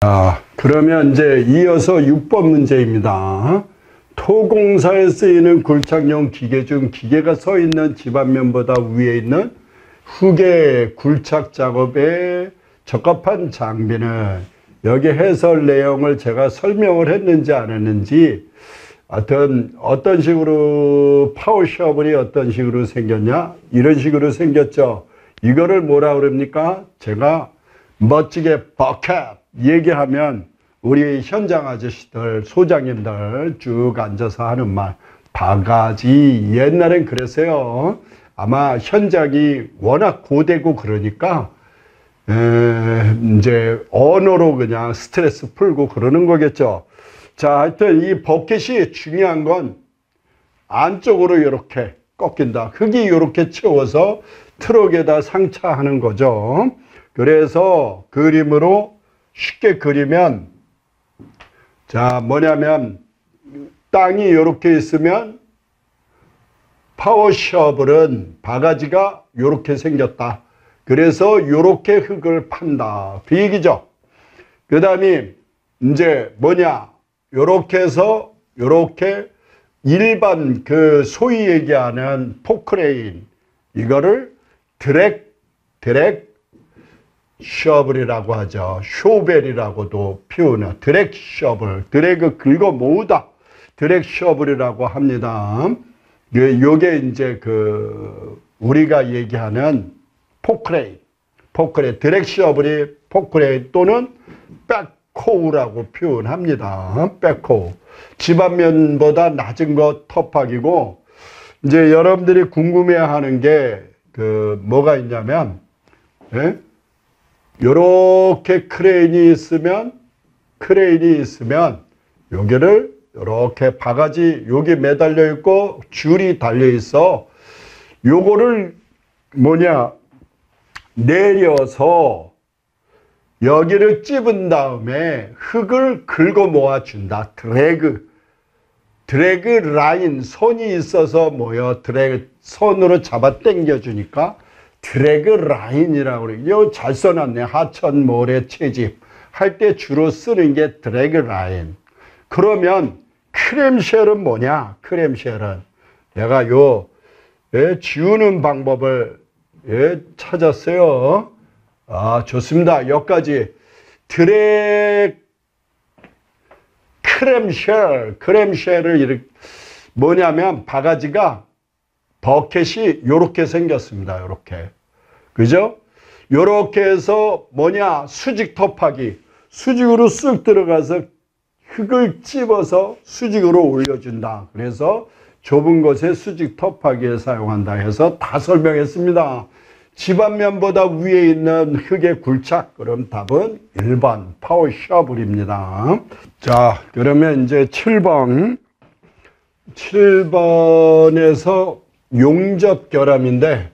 자, 그러면 이제 이어서 6번 문제입니다. 토공사에 쓰이는 굴착용 기계 중 기계가 서 있는 집안면보다 위에 있는 흙의 굴착 작업에 적합한 장비는, 여기 해설 내용을 제가 설명을 했는지 안 했는지, 하여튼 어떤 식으로 파워 셔블이 어떤 식으로 생겼냐, 이런 식으로 생겼죠. 이거를 뭐라 그럽니까? 제가 멋지게 버켓 얘기하면 우리 현장 아저씨들, 소장님들 쭉 앉아서 하는 말, 바가지. 옛날엔 그랬어요. 아마 현장이 워낙 고되고 그러니까 이제 언어로 그냥 스트레스 풀고 그러는 거겠죠. 자, 하여튼 이 버켓이 중요한 건 안쪽으로 이렇게 꺾인다. 흙이 이렇게 채워서 트럭에다 상차하는 거죠. 그래서 그림으로 쉽게 그리면, 자, 뭐냐면 땅이 이렇게 있으면 파워 셔블은 바가지가 이렇게 생겼다. 그래서 이렇게 흙을 판다. 그 얘기죠. 그 다음에 이제 뭐냐, 이렇게 해서 이렇게 일반 그 소위 얘기하는 포크레인, 이거를 드랙 셔블이라고 하죠. 쇼벨이라고도 표현해. 드랙 셔블, 드래그 긁어 모으다, 드랙 셔블이라고 합니다. 요게 이제 그 우리가 얘기하는 포크레인, 드랙 셔블이 포크레인 또는 백호우라고 표현합니다. 백호우. 집안면보다 낮은 거 터팍이고, 이제 여러분들이 궁금해하는 게 그 뭐가 있냐면, 예? 요렇게 크레인이 있으면 여기를 요렇게 바가지, 여기 매달려 있고 줄이 달려 있어. 요거를 뭐냐, 내려서 여기를 찝은 다음에 흙을 긁어 모아 준다. 드래그 라인, 선이 있어서 뭐요, 드래그 선으로 잡아 당겨 주니까 드래그 라인이라고 그래요. 이거 잘 써놨네. 하천, 모래, 채집 할 때 주로 쓰는 게 드래그 라인. 그러면 크램쉘은 뭐냐? 크램쉘은 내가 지우는 방법을 찾았어요. 아, 좋습니다. 여기까지. 크램쉘을 이렇게, 뭐냐면 바가지가, 버켓이 요렇게 생겼습니다. 요렇게. 그죠? 요렇게 해서 뭐냐, 수직 터파기. 수직으로 쓱 들어가서 흙을 찝어서 수직으로 올려준다. 그래서 좁은 곳에 수직 터파기에 사용한다 해서 다 설명했습니다. 집안면보다 위에 있는 흙의 굴착. 그럼 답은 1번 파워 셔블입니다. 자, 그러면 이제 7번에서 용접 결함인데,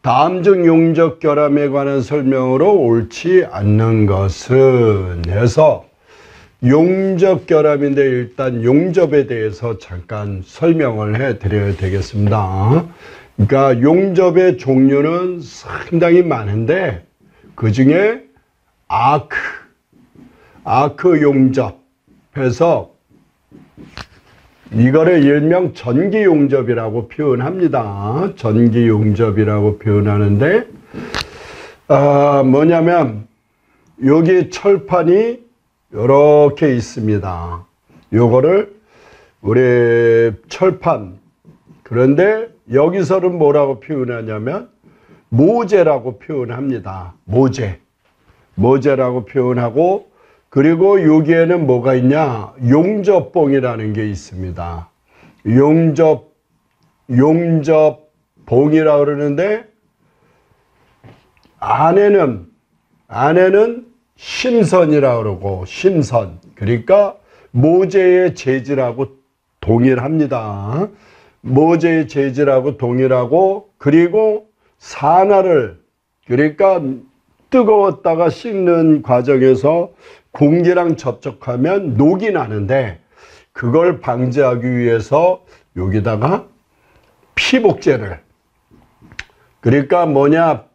다음 중 용접 결함에 관한 설명으로 옳지 않는 것은 해서, 용접 결함인데 일단 용접에 대해서 잠깐 설명을 해 드려야 되겠습니다. 그러니까 용접의 종류는 상당히 많은데, 그 중에 아크 용접해서 이거를 일명 전기 용접이라고 표현합니다. 전기 용접이라고 표현하는데, 뭐냐면 여기 철판이 이렇게 있습니다. 요거를 우리 철판, 그런데 여기서는 뭐라고 표현하냐면 모재라고 표현합니다. 모재라고 표현하고, 그리고 여기에는 뭐가 있냐, 용접봉이라는 게 있습니다. 용접봉이라고 그러는데, 안에는 심선이라고 그러고, 심선. 그러니까 모재의 재질하고 동일합니다. 모재의 재질하고 동일하고, 그리고 산화를, 그러니까 뜨거웠다가 식는 과정에서 공기랑 접촉하면 녹이 나는데, 그걸 방지하기 위해서 여기다가 피복제를, 그러니까 뭐냐,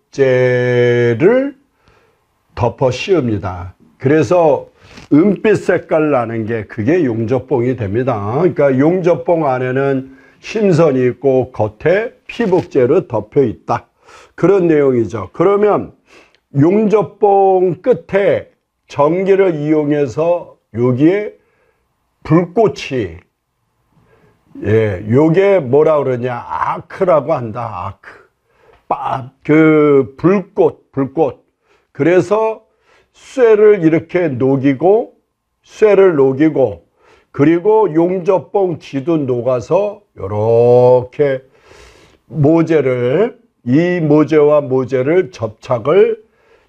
피복제를 덮어 씌웁니다. 그래서 은빛 색깔 나는 게 그게 용접봉이 됩니다. 그러니까 용접봉 안에는 심선이 있고 겉에 피복제로 덮여 있다. 그런 내용이죠. 그러면 용접봉 끝에 전기를 이용해서 여기에 불꽃이, 예, 요게 뭐라 그러냐, 아크라고 한다. 아크. 불꽃. 그래서 쇠를 이렇게 녹이고, 그리고 용접봉 지도 녹아서 요렇게 이 모재와 모재를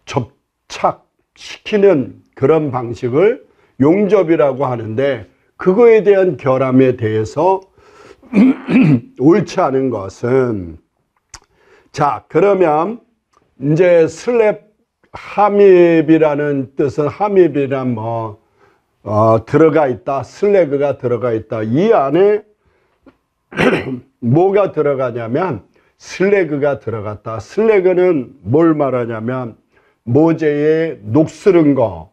접착시키는 그런 방식을 용접이라고 하는데, 그거에 대한 결함에 대해서 옳지 않은 것은, 자, 그러면 이제 슬랩 함입이라는 뜻은, 함입이란 들어가 있다, 슬래그가 들어가 있다. 이 안에 뭐가 들어가냐면 슬래그가 들어갔다. 슬래그는 뭘 말하냐면 모재에 녹슬은 거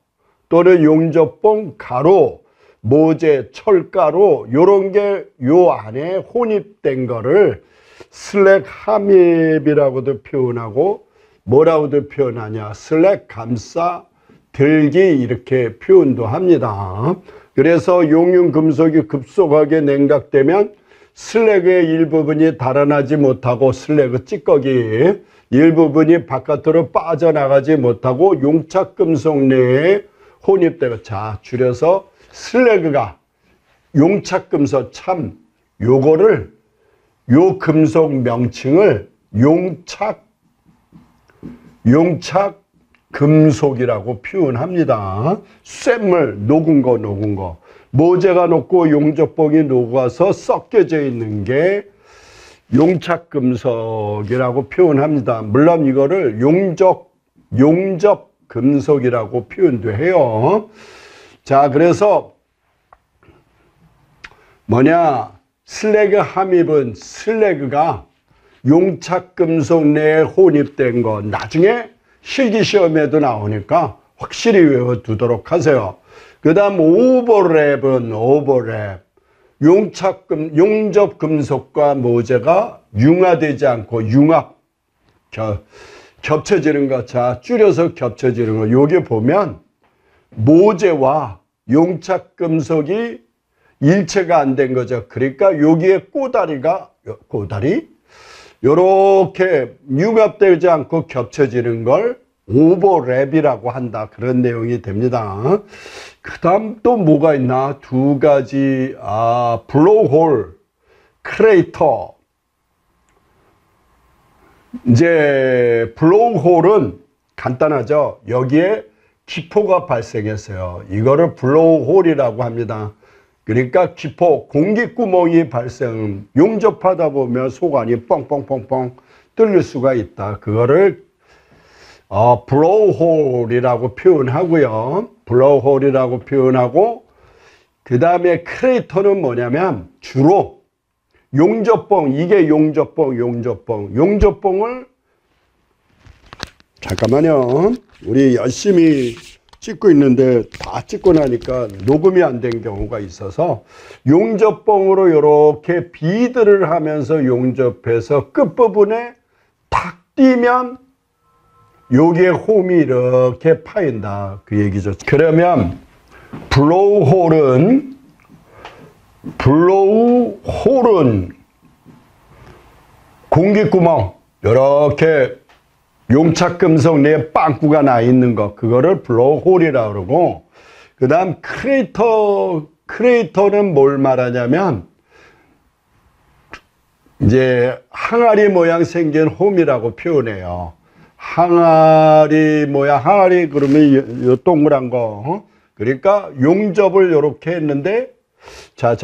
또는 용접봉 가루, 모재, 철가루 요런 게 요 안에 혼입된 거를 슬랙 함입이라고도 표현하고 뭐라고도 표현하냐, 슬랙 감싸 들기 이렇게 표현도 합니다. 그래서 용융 금속이 급속하게 냉각되면 슬래그의 일부분이 달아나지 못하고 슬래그 찌꺼기 일부분이 바깥으로 빠져나가지 못하고 용착 금속 내에 혼입되고, 자, 줄여서 슬래그가 용착 금속, 참 요거를 요 금속 명칭을 용착 금속이라고 표현합니다. 쇳물, 녹은 거. 모재가 녹고 용접봉이 녹아서 섞여져 있는 게 용착 금속이라고 표현합니다. 물론 이거를 용접 금속이라고 표현도 해요. 자, 그래서 슬래그 함입은 슬래그가 용착 금속 내에 혼입된 거, 나중에 실기시험에도 나오니까 확실히 외워두도록 하세요. 그 다음 오버랩은 용접 금속과 모재가 융화되지 않고 겹쳐지는 거. 자, 줄여서 겹쳐지는 거. 요게 보면 모재와 용착 금속이 일체가 안 된 거죠. 그러니까 여기에 꼬다리 요렇게 융합되지 않고 겹쳐지는 걸 오버랩이라고 한다. 그런 내용이 됩니다. 그 다음 또 뭐가 있나? 두 가지, 블로우홀, 크레이터. 이제 블로우홀은 간단하죠. 여기에 기포가 발생했어요. 이거를 블로우홀이라고 합니다. 그러니까 기포, 공기구멍이 용접하다 보면 속안이 뻥뻥뻥뻥 뚫릴 수가 있다. 그거를 블로우홀이라고 표현하고요. 그 다음에 크레이터는 뭐냐면 주로 이게 용접봉을 잠깐만요. 우리 열심히 찍고 있는데 다 찍고 나니까 녹음이 안 된 경우가 있어서 용접봉으로 이렇게 비드를 하면서 용접해서 끝부분에 탁 띄면 여기에 홈이 이렇게 파인다. 그 얘기죠. 그러면 블로우홀은 공기구멍 이렇게 용착 금속 내에 빵꾸가 나 있는 거, 그거를 블로우홀이라고 그러고, 그 다음 크레이터는 뭘 말하냐면 이제 항아리 모양 생긴 홈이라고 표현해요. 항아리 그러면 요 동그란 거. 그러니까 용접을 이렇게 했는데, 자,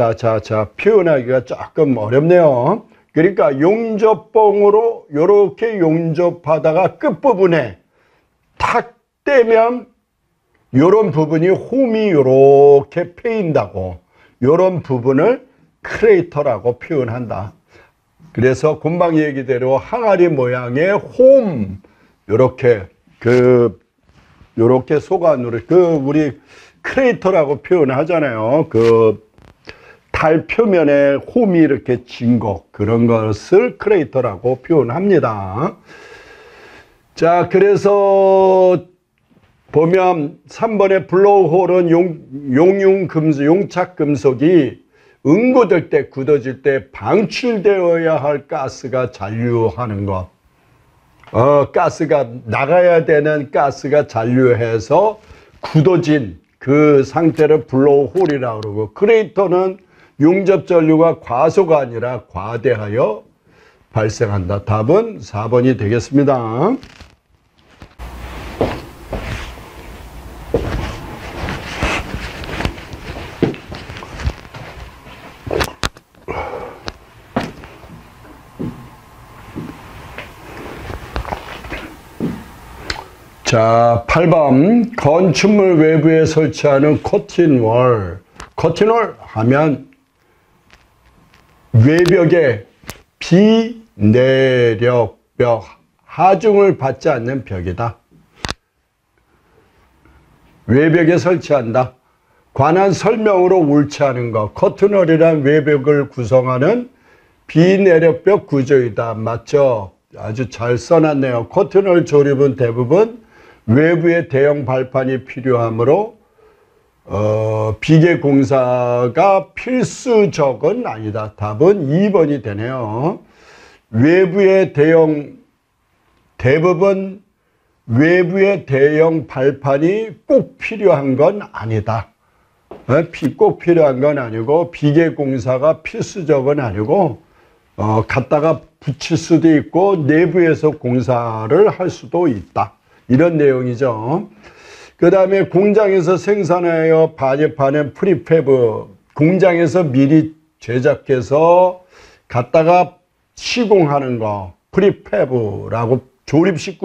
표현하기가 조금 어렵네요. 그러니까 용접봉으로 이렇게 용접하다가 끝부분에 탁 떼면 이런 부분이 홈이 이렇게 패인다고, 이런 부분을 크레이터라고 표현한다. 그래서 금방 얘기대로 항아리 모양의 홈, 이렇게 요렇게 속안으로, 우리 크레이터라고 표현하잖아요. 달 표면에 홈이 이렇게 진 거, 그런 것을 크레이터라고 표현합니다. 자, 그래서 보면 3번의 블로우홀은 용융금속, 용착금속이 응고될 때, 굳어질 때 방출되어야 할 가스가 잔류하는 것. 가스가 나가야 되는 가스가 잔류해서 굳어진 그 상태를 블로우홀이라고 그러고, 크레이터는 용접 전류가 과소가 아니라 과대하여 발생한다. 답은 4번이 되겠습니다. 자, 8번 건축물 외부에 설치하는 커튼월. 커튼월 하면 외벽에 비내력벽, 하중을 받지 않는 벽이다. 외벽에 설치한다. 관한 설명으로 옳지 않은 것. 커튼월이란 외벽을 구성하는 비내력벽 구조이다. 맞죠? 아주 잘 써놨네요. 커튼월 조립은 대부분 외부에 대형 발판이 필요하므로 비계 공사가 필수적은 아니다. 답은 2번이 되네요. 대부분 외부에 대형 발판이 꼭 필요한 건 아니다. 꼭 필요한 건 아니고, 비계 공사가 필수적은 아니고, 갖다가 붙일 수도 있고, 내부에서 공사를 할 수도 있다. 이런 내용이죠. 그 다음에 공장에서 생산하여 반입하는 프리패브, 공장에서 미리 제작해서 갖다가 시공하는 거, 프리패브라고 조립식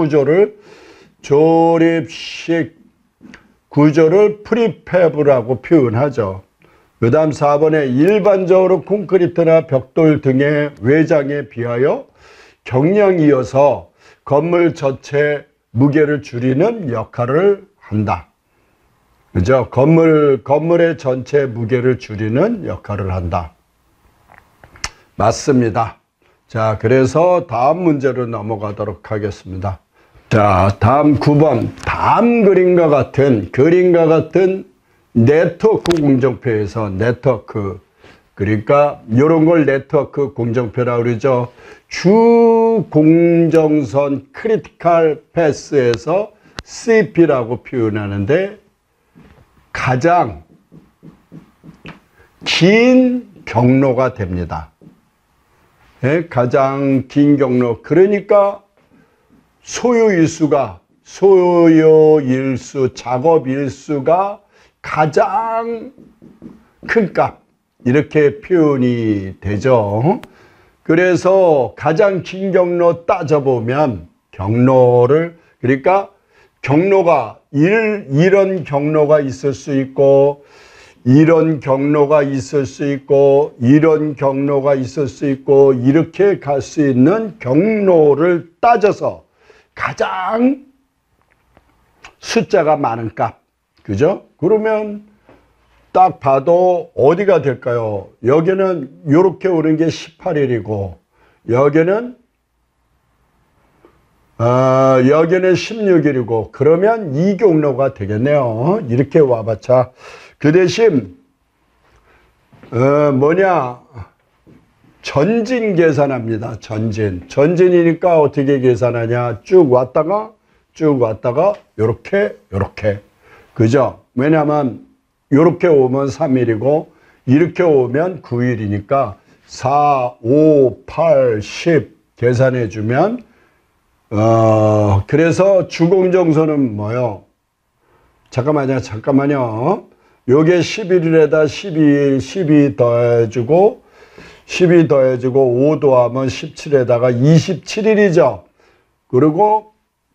구조를 프리패브라고 표현하죠. 그 다음 4번에 일반적으로 콘크리트나 벽돌 등의 외장에 비하여 경량이어서 건물 전체 무게를 줄이는 역할을 한다. 그죠? 건물의 전체 무게를 줄이는 역할을 한다. 맞습니다. 자, 그래서 다음 문제로 넘어가도록 하겠습니다. 자, 다음 9번. 다음 그림과 같은 네트워크 공정표에서 네트워크, 그러니까 이런 걸 네트워크 공정표라고 그러죠. 주 공정선 크리티컬 패스에서 CP라고 표현하는데, 가장 긴 경로가 됩니다. 네, 가장 긴 경로. 그러니까 작업 일수가 가장 큰 값, 이렇게 표현이 되죠. 그래서 가장 긴 경로 따져보면 그러니까 경로가 이런 경로가 있을 수 있고, 이런 경로가 있을 수 있고, 이런 경로가 있을 수 있고, 이렇게 갈 수 있는 경로를 따져서 가장 숫자가 많은 값, 그죠? 그러면 딱 봐도 어디가 될까요? 여기는 이렇게 오는 게 18일이고, 여기는 16일이고, 그러면 이 경로가 되겠네요. 이렇게 와봤자. 그 대신 전진 계산합니다. 전진이니까 어떻게 계산하냐? 쭉 왔다가 요렇게 그죠? 왜냐하면 요렇게 오면 3일이고 이렇게 오면 9일이니까 4, 5, 8, 10 계산해 주면 그래서 주공정선은 뭐요? 잠깐만요. 요게 11일에다 12일, 12 더해주고 5 더하면 17에다가 27일이죠. 그리고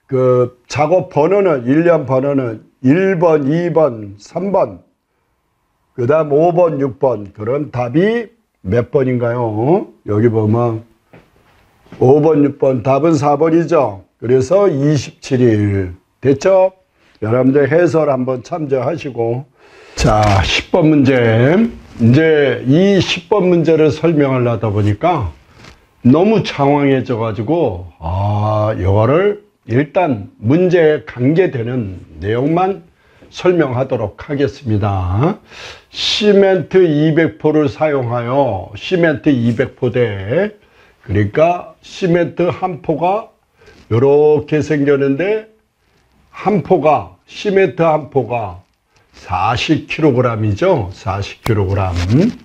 그 작업 번호는, 1년 번호는 1번, 2번, 3번, 그 다음 5번, 6번. 그럼 답이 몇 번인가요? 여기 보면 5번, 6번. 답은 4번이죠. 그래서 27일. 됐죠? 여러분들 해설 한번 참조하시고. 자, 10번 문제. 이제 이 10번 문제를 설명하려다 보니까 너무 장황해져 가지고, 이거를 일단 문제에 관계되는 내용만 설명하도록 하겠습니다. 시멘트 200포를 사용하여 시멘트 200포대, 그러니까 시멘트 한 포가 이렇게 생겼는데 시멘트 한 포가 40kg이죠. 40kg.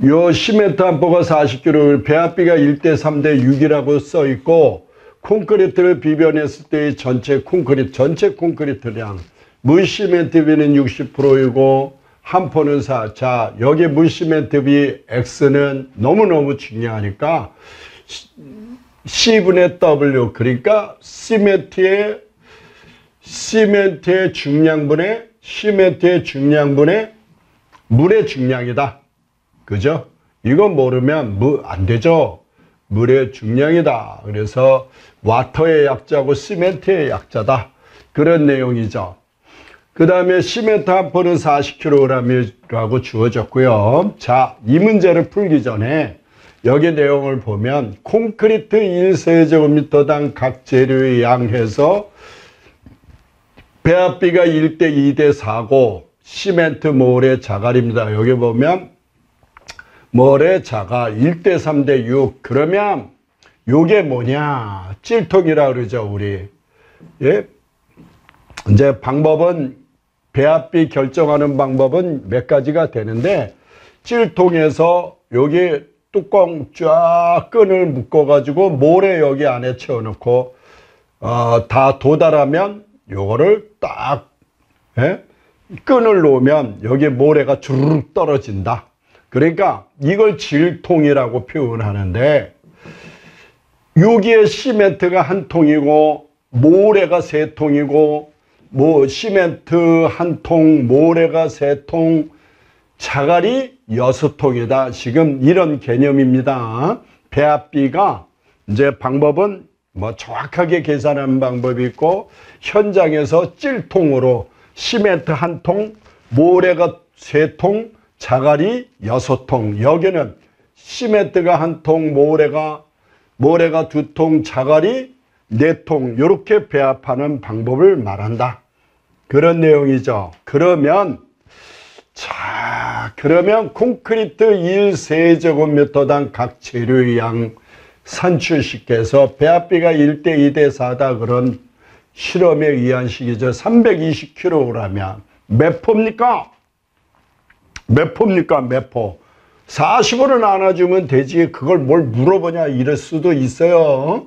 요 시멘트 한 포가 40kg, 배합비가 1대 3대 6이라고 써 있고, 콘크리트를 비벼냈을 때의 전체 콘크리트량, 물시멘트비는 60%이고 한 포는 4. 자, 여기 물시멘트비 X는 너무너무 중요하니까 C분의 W, 그러니까 시멘트의 중량분의 물의 중량이다. 그죠? 이거 모르면 안 되죠. 물의 중량이다. 그래서 와터의 약자고 시멘트의 약자다. 그런 내용이죠. 그 다음에 시멘트 한 포는 40kg이라고 주어졌고요. 자, 이 문제를 풀기 전에 여기 내용을 보면 콘크리트 1세제곱미터당 각 재료의 양 해서 배합비가 1대 2대 4고 시멘트 몰의 자갈입니다. 여기 보면 몰의 자갈 1대 3대 6. 그러면 요게 뭐냐? 찔통이라 그러죠, 우리. 예? 이제 방법은 배합비 결정하는 방법은 몇 가지가 되는데, 찔통에서 여기 뚜껑 쫙 끈을 묶어 가지고 모래 여기 안에 채워놓고 다 도달하면 요거를 딱 끈을 놓으면 여기 모래가 주르륵 떨어진다. 그러니까 이걸 질통이라고 표현하는데, 여기에 시멘트가 한 통이고 모래가 3통이고 시멘트 한 통, 모래가 3통, 자갈이 6통이다. 지금 이런 개념입니다. 배합비가 이제 방법은 정확하게 계산하는 방법이 있고, 현장에서 찔통으로 시멘트 한 통, 모래가 3통, 자갈이 6통. 여기는 시멘트가 한 통, 모래가 2통, 자갈이 4통. 이렇게 배합하는 방법을 말한다. 그런 내용이죠. 그러면 콘크리트 1세제곱미터당 각 재료의 양 산출식께 해서 배합비가 1대 2대 4다. 그런 실험에 의한 식이죠. 320kg이면 몇 포입니까? 몇 포? 40으로 나눠주면 되지. 그걸 뭘 물어보냐 이럴 수도 있어요.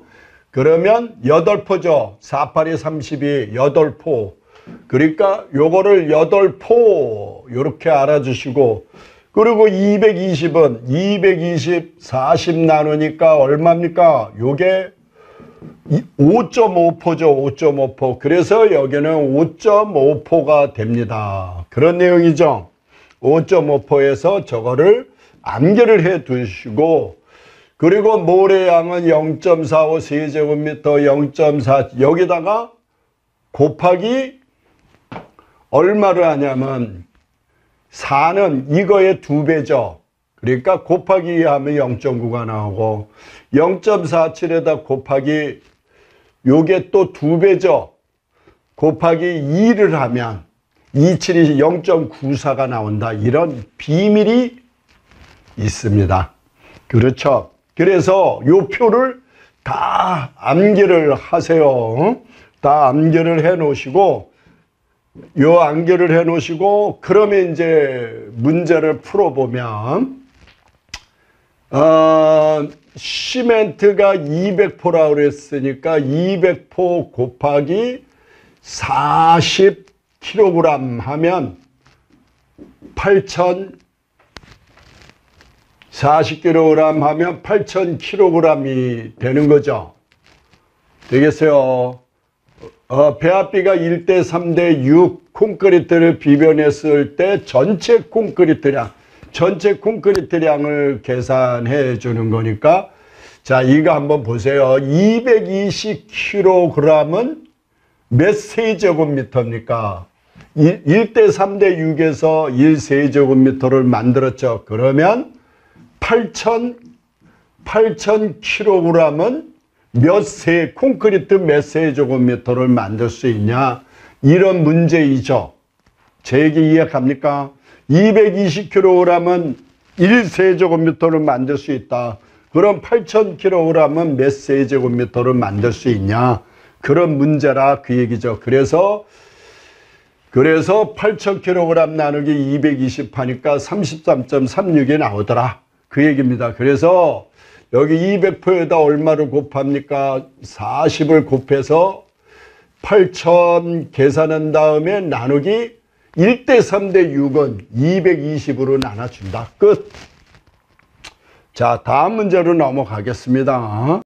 그러면 8포죠. 4, 8이 32, 8포. 그러니까 요거를 8포 이렇게 알아주시고, 그리고 220은 220, 40 나누니까 얼마입니까? 요게 5.5포죠. 5.5포. 그래서 여기는 5.5포가 됩니다. 그런 내용이죠. 5.5포에서 저거를 암기를 해 두시고, 그리고 모래양은 0.45 세제곱미터 0.4, 여기다가 곱하기 얼마를 하냐면 4는 이거의 2배죠. 그러니까 곱하기 하면 0.9가 나오고, 0.47에다 곱하기 요게 또 2배죠. 곱하기 2를 하면 27이 0.94가 나온다. 이런 비밀이 있습니다. 그렇죠. 그래서 요 표를 다 암기를 하세요. 다 암기를 해 놓으시고, 그러면 이제 문제를 풀어보면, 시멘트가 200포라고 그랬으니까 200포 곱하기 40kg 하면 40kg 하면 8,000kg이 되는 거죠. 되겠어요? 배합비가 1대 3대 6, 콘크리트를 비벼냈을 때 전체 콘크리트량을 계산해 주는 거니까, 자, 이거 한번 보세요. 220kg은 몇 세제곱미터입니까? 1대 3대 6에서 1세제곱미터를 만들었죠. 그러면 8,000kg은 콘크리트 몇 세제곱미터를 만들 수 있냐? 이런 문제이죠. 제 얘기 이해갑니까? 220kg은 1세제곱미터를 만들 수 있다. 그럼 8,000kg은 몇 세제곱미터를 만들 수 있냐? 그런 문제라 그 얘기죠. 그래서 8,000kg 나누기 220 하니까 33.36이 나오더라. 그 얘기입니다. 그래서 여기 200%에다 얼마를 곱합니까? 40을 곱해서 8,000 계산한 다음에 나누기 1대 3대 6은 220으로 나눠준다. 끝. 자, 다음 문제로 넘어가겠습니다.